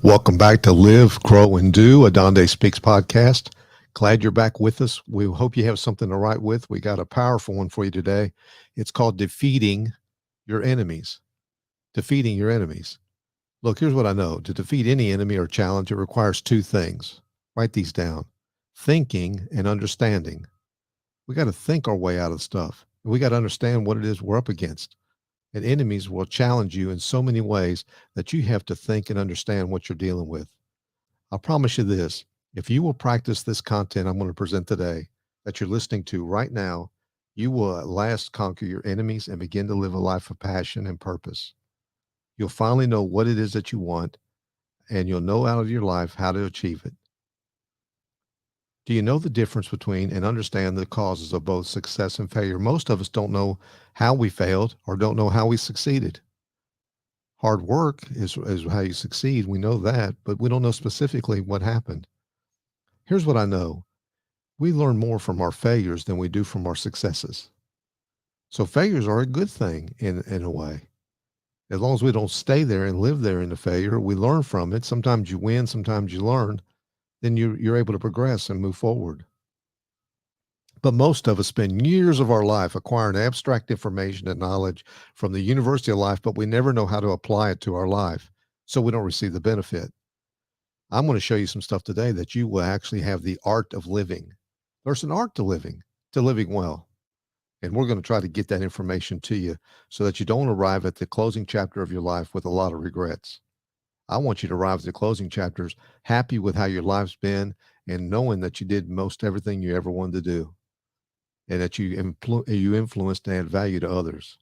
Welcome back to Live, Grow, and Do, a Donde Speaks podcast. Glad you're back with us. We hope you have something to write with. We got a powerful one for you today. It's called Defeating Your Enemies. Defeating Your Enemies. Look, here's what I know. To defeat any enemy or challenge, it requires two things. Write these down: thinking and understanding. We got to think our way out of stuff. We got to understand what it is we're up against. And enemies will challenge you in so many ways that you have to think and understand what you're dealing with. I'll promise you this: if you will practice this content I'm going to present today, that you're listening to right now, you will at last conquer your enemies and begin to live a life of passion and purpose. You'll finally know what it is that you want, and you'll know out of your life how to achieve it. Do you know the difference between and understand the causes of both success and failure? Most of us don't know how we failed or don't know how we succeeded. Hard work is how you succeed. We know that, but we don't know specifically what happened. Here's what I know: we learn more from our failures than we do from our successes. So failures are a good thing in a way. As long as we don't stay there and live there in the failure, we learn from it. Sometimes you win, sometimes you learn, then you're able to progress and move forward. But most of us spend years of our life acquiring abstract information and knowledge from the University of Life, but we never know how to apply it to our life, so we don't receive the benefit. I'm going to show you some stuff today that you will actually have the art of living. There's an art to living well. And we're going to try to get that information to you so that you don't arrive at the closing chapter of your life with a lot of regrets. I want you to arrive at the closing chapters happy with how your life's been and knowing that you did most everything you ever wanted to do, and that you influenced and add value to others.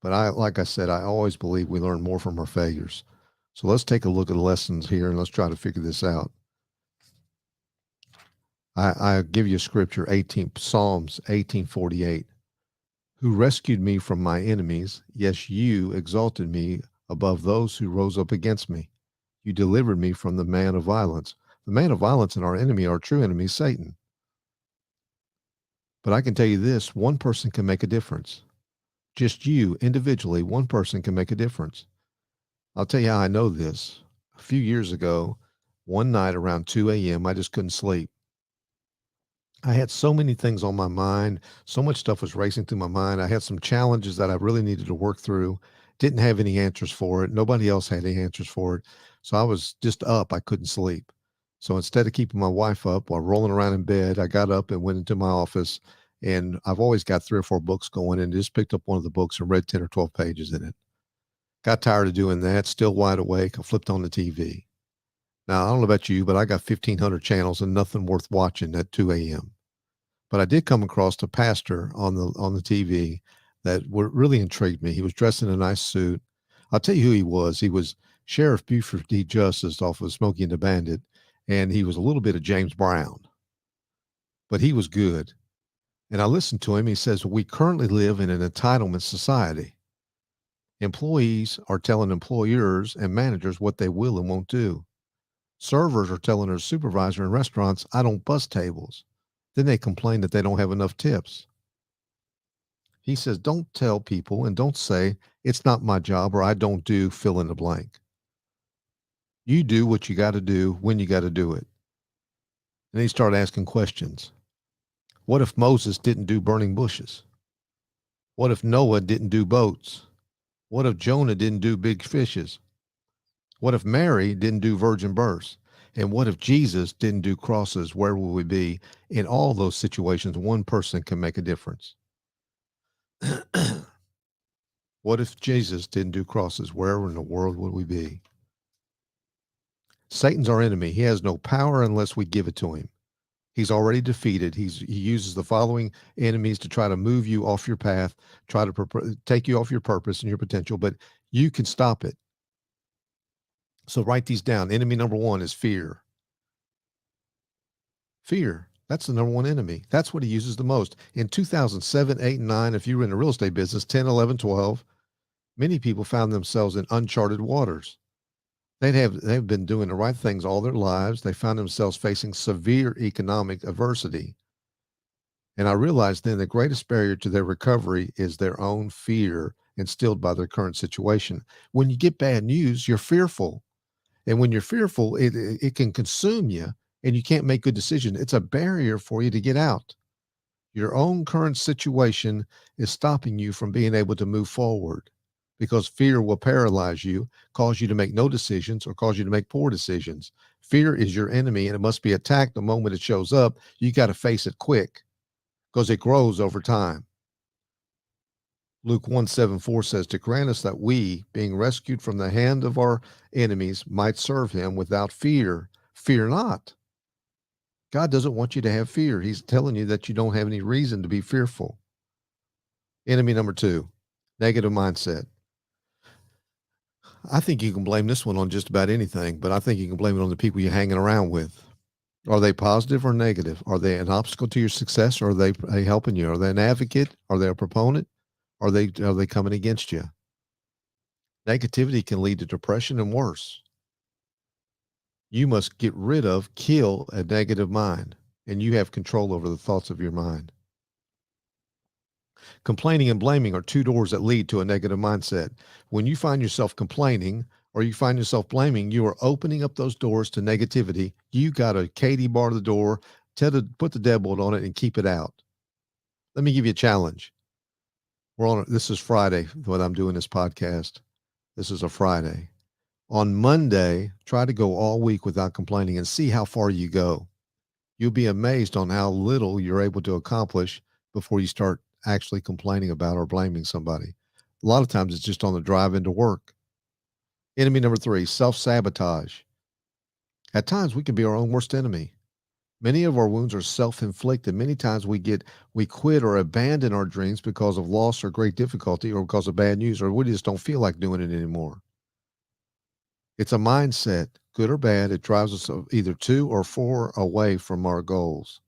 But like I said, I always believe we learn more from our failures. So let's take a look at the lessons here and let's try to figure this out. I give you a scripture, Psalms 18:48. Who rescued me from my enemies? Yes, you exalted me above those who rose up against me. You delivered me from the man of violence. The man of violence and our enemy, our true enemy, Satan. But I can tell you this: one person can make a difference. Just you individually, one person can make a difference. I'll tell you how I know this. A few years ago, one night around 2 a.m., I just couldn't sleep. I had so many things on my mind. So much stuff was racing through my mind. I had some challenges that I really needed to work through. Didn't have any answers for it. Nobody else had any answers for it. So I was just up. I couldn't sleep. So instead of keeping my wife up while rolling around in bed, I got up and went into my office. And I've always got 3 or 4 books going, and just picked up one of the books and read 10 or 12 pages in it. Got tired of doing that. Still wide awake. I flipped on the TV. Now, I don't know about you, but I got 1,500 channels and nothing worth watching at 2 a.m. But I did come across a pastor on the TV that really intrigued me. He was dressed in a nice suit. I'll tell you who he was. He was Sheriff Buford D. Justice off of Smokey and the Bandit, and he was a little bit of James Brown, but he was good. And I listened to him. He says, we currently live in an entitlement society. Employees are telling employers and managers what they will and won't do. Servers are telling their supervisor in restaurants, I don't bust tables. Then they complain that they don't have enough tips. He says, don't tell people and don't say, it's not my job or I don't do fill in the blank. You do what you got to do when you got to do it. And he started asking questions. What if Moses didn't do burning bushes? What if Noah didn't do boats? What if Jonah didn't do big fishes? What if Mary didn't do virgin births? And what if Jesus didn't do crosses? Where will we be? In all those situations, one person can make a difference. What if Jesus didn't do crosses? Where in the world would we be? Satan's our enemy. He has no power unless we give it to him. He's already defeated. He uses the following enemies to try to move you off your path, try to take you off your purpose and your potential, but you can stop it. So write these down. Enemy number one is fear. Fear. That's the number one enemy. That's what he uses the most. In 2007, 8, and 9, if you were in the real estate business, 10, 11, 12, many people found themselves in uncharted waters. They've been doing the right things all their lives. They found themselves facing severe economic adversity. And I realized then the greatest barrier to their recovery is their own fear instilled by their current situation. When you get bad news, you're fearful. And when you're fearful, it can consume you and you can't make good decisions. It's a barrier for you to get out. Your own current situation is stopping you from being able to move forward because fear will paralyze you, cause you to make no decisions, or cause you to make poor decisions. Fear is your enemy and it must be attacked the moment it shows up. You got to face it quick because it grows over time. Luke 1:7-4 says, to grant us that we, being rescued from the hand of our enemies, might serve him without fear. Fear not. God doesn't want you to have fear. He's telling you that you don't have any reason to be fearful. Enemy number 2, negative mindset. I think you can blame this one on just about anything, but I think you can blame it on the people you're hanging around with. Are they positive or negative? Are they an obstacle to your success, or are they helping you? Are they an advocate? Are they a proponent? Are they coming against you? Negativity can lead to depression and worse. You must kill a negative mind, and you have control over the thoughts of your mind. Complaining and blaming are two doors that lead to a negative mindset. When you find yourself complaining or you find yourself blaming, you are opening up those doors to negativity. You got to Katie bar the door, put the deadbolt on it and keep it out. Let me give you a challenge. This is Friday when I'm doing this podcast. This is a Friday. On Monday, try to go all week without complaining and see how far you go. You'll be amazed on how little you're able to accomplish before you start actually complaining about or blaming somebody. A lot of times it's just on the drive into work. Enemy number 3, self-sabotage. At times we can be our own worst enemy. Many of our wounds are self-inflicted. Many times we quit or abandon our dreams because of loss or great difficulty or because of bad news, or we just don't feel like doing it anymore. It's a mindset, good or bad. It drives us either to or far away from our goals.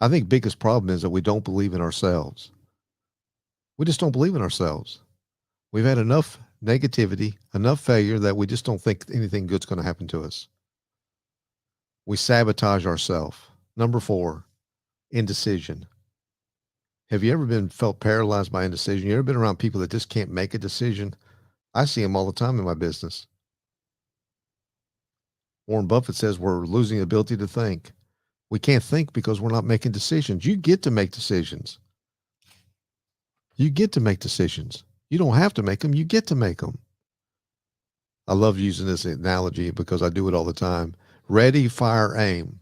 I think biggest problem is that we don't believe in ourselves. We just don't believe in ourselves. We've had enough negativity, enough failure that we just don't think anything good's going to happen to us. We sabotage ourselves. Number 4, indecision. Have you ever felt paralyzed by indecision? You ever been around people that just can't make a decision? I see them all the time in my business. Warren Buffett says we're losing the ability to think. We can't think because we're not making decisions. You get to make decisions. You get to make decisions. You don't have to make them. You get to make them. I love using this analogy because I do it all the time. Ready, fire, aim.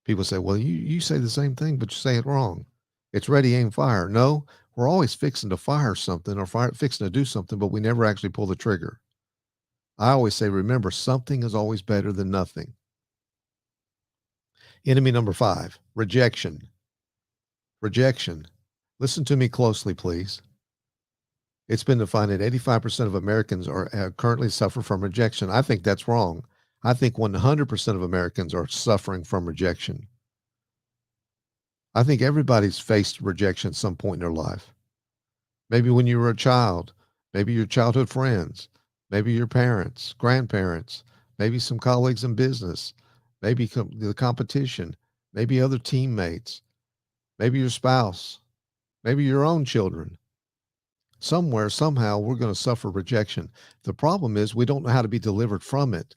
People say, well, you say the same thing, but you say it wrong. It's ready, aim, fire. No, we're always fixing to fire something or fixing to do something, but we never actually pull the trigger. I always say, remember, something is always better than nothing. Enemy number 5, rejection. Rejection. Listen to me closely, please. It's been defined that 85% of Americans are currently suffer from rejection. I think that's wrong. I think 100% of Americans are suffering from rejection. I think everybody's faced rejection at some point in their life. Maybe when you were a child, maybe your childhood friends, maybe your parents, grandparents, maybe some colleagues in business, maybe the competition, maybe other teammates, maybe your spouse, maybe your own children. Somewhere, somehow, we're going to suffer rejection. The problem is we don't know how to be delivered from it.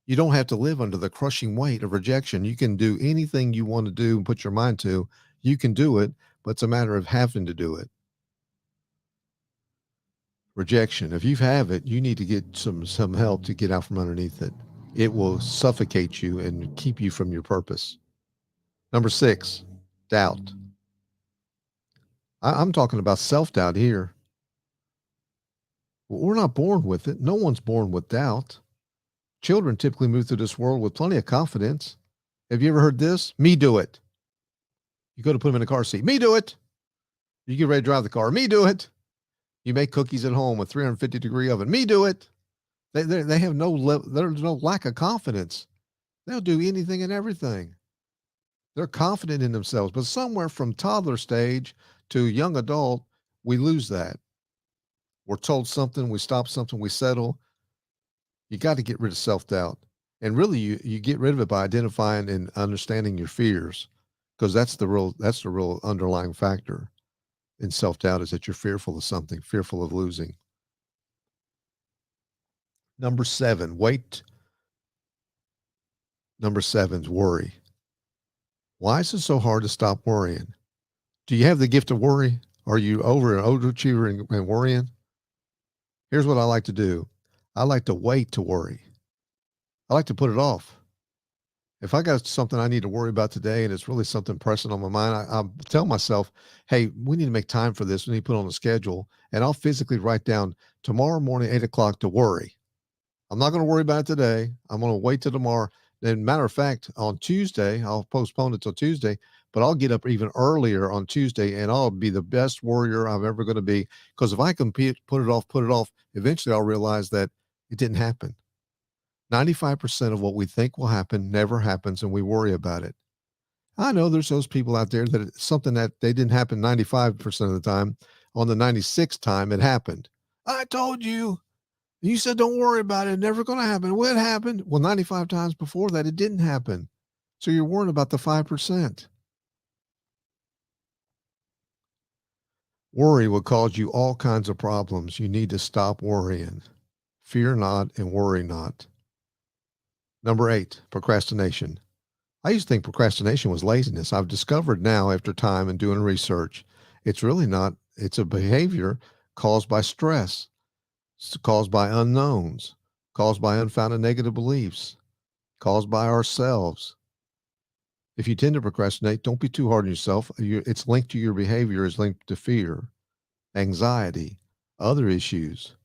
You don't have to live under the crushing weight of rejection. You can do anything you want to do and put your mind to. You can do it, but it's a matter of having to do it. Rejection. If you have it, you need to get some help to get out from underneath it. It will suffocate you and keep you from your purpose. Number 6, doubt. I'm talking about self-doubt here. We're not born with it. No one's born with doubt. Children typically move through this world with plenty of confidence. Have you ever heard this? Me do it. You go to put them in a car seat. Me do it. You get ready to drive the car. Me do it. You make cookies at home with 350-degree oven. Me do it. They have there's no lack of confidence. They'll do anything and everything. They're confident in themselves. But somewhere from toddler stage to young adult, we lose that. We're told something, we stop something, we settle. You got to get rid of self-doubt. And really, you get rid of it by identifying and understanding your fears, because that's the real underlying factor in self-doubt, is that you're fearful of something, fearful of losing. Number seven, wait. Number seven is worry. Why is it so hard to stop worrying? Do you have the gift of worry? Are you over an overachiever and worrying? Here's what I like to do. I like to wait to worry. I like to put it off. If I got something I need to worry about today and it's really something pressing on my mind, I'll tell myself, hey, we need to make time for this. We need to put on a schedule. And I'll physically write down tomorrow morning, 8 o'clock to worry. I'm not going to worry about it today. I'm going to wait till tomorrow. And matter of fact, on Tuesday, I'll postpone it till Tuesday, but I'll get up even earlier on Tuesday and I'll be the best warrior I'm ever going to be. Because if I can put it off, eventually I'll realize that it didn't happen. 95% of what we think will happen never happens and we worry about it. I know there's those people out there that it's something that they didn't happen 95% of the time. On the 96th time, it happened. I told you. You said don't worry about it. Never going to happen. What happened? Well, 95 times before that, it didn't happen. So you're worried about the 5%. Worry will cause you all kinds of problems. You need to stop worrying. Fear not and worry not. Number 8, procrastination. I used to think procrastination was laziness. I've discovered now after time and doing research, it's really not. It's a behavior caused by stress. It's caused by unknowns, caused by unfounded negative beliefs, caused by ourselves. If you tend to procrastinate, don't be too hard on yourself. It's linked to your behavior, is linked to fear, anxiety, other issues.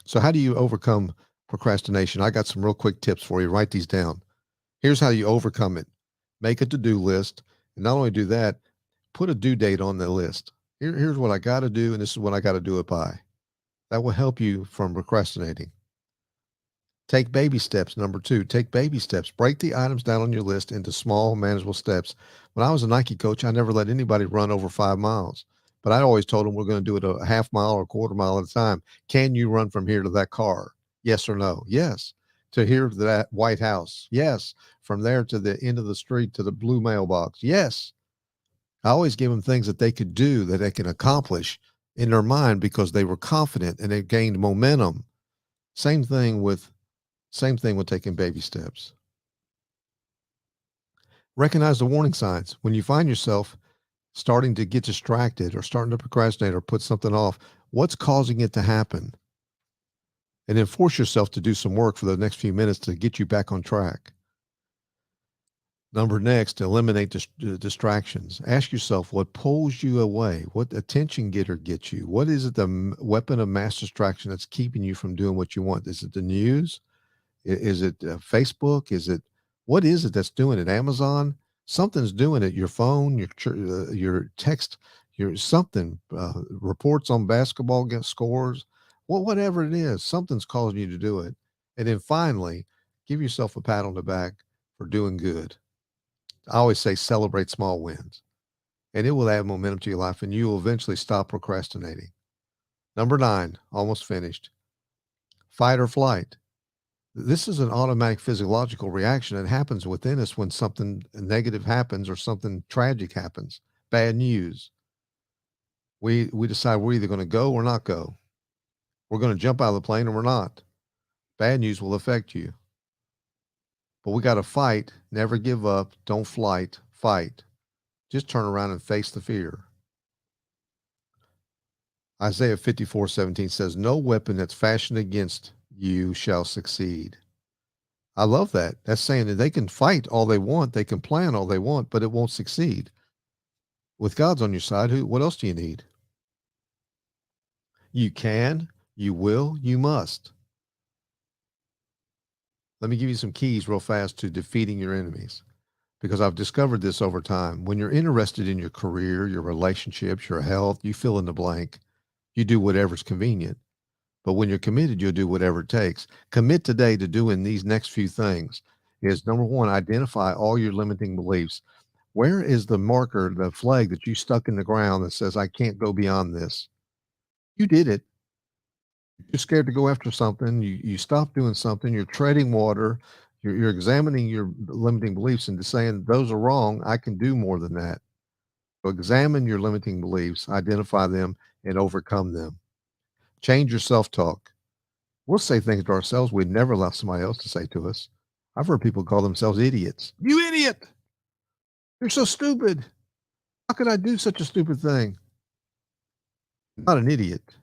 So, how do you overcome procrastination? I got some real quick tips for you. Write these down. Here's how you overcome it: make a to do list. And not only do that, put a due date on the list. Here's what I got to do, and this is when I got to do it by. That will help you from procrastinating. Take baby steps. Number 2, take baby steps. Break the items down on your list into small, manageable steps. When I was a Nike coach, I never let anybody run over 5 miles, but I always told them we're going to do it a half mile or a quarter mile at a time. Can you run from here to that car? Yes or no? Yes. To here to that White House? Yes. From there to the end of the street to the blue mailbox? Yes. I always gave them things that they could do, that they can accomplish in their mind because they were confident and they gained momentum. Same thing with taking baby steps. Recognize the warning signs. When you find yourself starting to get distracted or starting to procrastinate or put something off, what's causing it to happen? And then force yourself to do some work for the next few minutes to get you back on track. Next, eliminate distractions. Ask yourself what pulls you away, what attention getter gets you. What is it, the weapon of mass distraction that's keeping you from doing what you want? Is it the news? Is it Facebook? What is it that's doing it? Amazon? Something's doing it. Your phone, your text, your something, reports on basketball scores, whatever it is, something's causing you to do it. And then finally, give yourself a pat on the back for doing good. I always say celebrate small wins, and it will add momentum to your life, and you will eventually stop procrastinating. Number 9, almost finished. Fight or flight. This is an automatic physiological reaction that happens within us when something negative happens or something tragic happens, bad news. We decide we're either going to go or not go. We're going to jump out of the plane or we're not. Bad news will affect you. But we got to fight, never give up, don't flight, fight. Just turn around and face the fear. Isaiah 54:17 says, no weapon that's fashioned against you shall succeed. I love that. That's saying that they can fight all they want, they can plan all they want, but it won't succeed. With God's on your side, what else do you need? You can, you will, you must. Let me give you some keys real fast to defeating your enemies, because I've discovered this over time. When you're interested in your career, your relationships, your health, you fill in the blank, you do whatever's convenient. But when you're committed, you'll do whatever it takes. Commit today to doing these next few things. Is number 1, identify all your limiting beliefs. Where is the marker, the flag that you stuck in the ground that says, I can't go beyond this? You did it. You're scared to go after something. You stop doing something. You're treading water. You're examining your limiting beliefs and saying, those are wrong. I can do more than that. So examine your limiting beliefs, identify them, and overcome them. Change your self-talk. We'll say things to ourselves we'd never allow somebody else to say to us. I've heard people call themselves idiots. You idiot! You're so stupid. How could I do such a stupid thing? Not an idiot.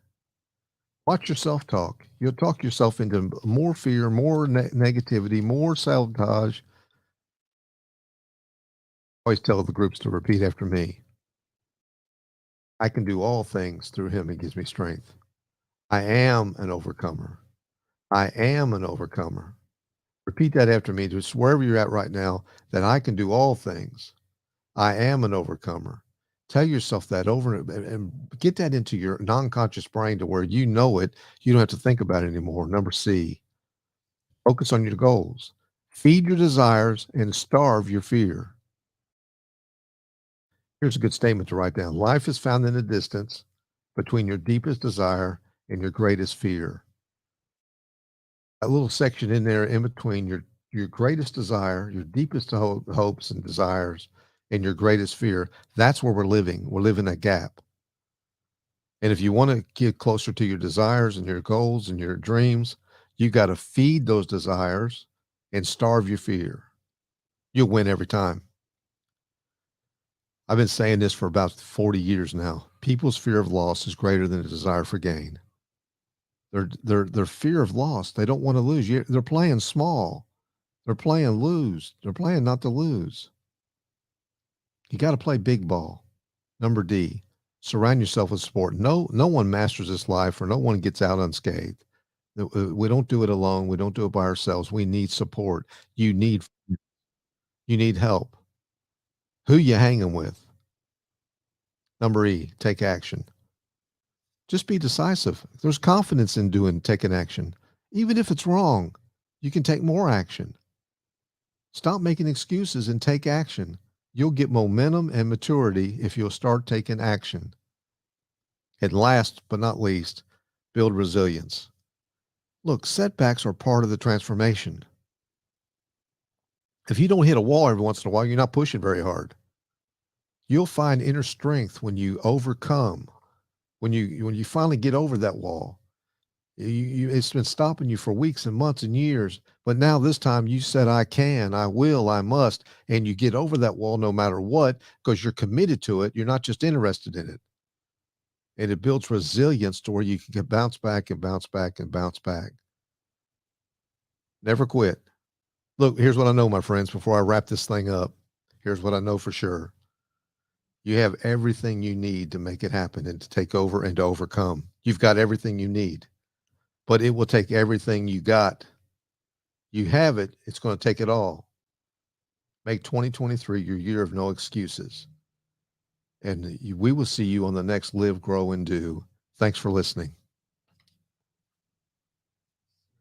Watch yourself talk. You'll talk yourself into more fear, more negativity, more sabotage. I always tell the groups to repeat after me. I can do all things through him who gives me strength. I am an overcomer. I am an overcomer. Repeat that after me, just wherever you're at right now, that I can do all things. I am an overcomer. Tell yourself that over and get that into your non-conscious brain to where you know it. You don't have to think about it anymore. Number C, focus on your goals. Feed your desires and starve your fear. Here's a good statement to write down. Life is found in the distance between your deepest desire and your greatest fear. A little section in there in between your greatest desire, your deepest hopes and desires, and your greatest fear. That's where we're living. We're living a gap. And if you want to get closer to your desires and your goals and your dreams, you got to feed those desires and starve your fear. You'll win every time. I've been saying this for about 40 years now. People's fear of loss is greater than the desire for gain. Their fear of loss, they don't want to lose. They're playing small. They're playing lose. They're playing not to lose. You got to play big ball. Number D, surround yourself with support. No one masters this life or no one gets out unscathed. We don't do it alone. We don't do it by ourselves. We need support. You need help. Who you hanging with? Number E, take action. Just be decisive. There's confidence in taking action. Even if it's wrong, you can take more action. Stop making excuses and take action. You'll get momentum and maturity if you'll start taking action. And last but not least, build resilience. Look, setbacks are part of the transformation. If you don't hit a wall every once in a while, you're not pushing very hard. You'll find inner strength when you overcome, when you finally get over that wall. It's been stopping you for weeks and months and years, but now this time you said, I can, I will, I must, and you get over that wall no matter what because you're committed to it. You're not just interested in it. And it builds resilience to where you can bounce back and bounce back and bounce back. Never quit. Look, here's what I know, my friends, before I wrap this thing up. Here's what I know for sure. You have everything you need to make it happen and to take over and to overcome. You've got everything you need, but it will take everything you got. You have it. It's going to take it all. Make 2023 your year of no excuses. And we will see you on the next Live, Grow, and Do. Thanks for listening.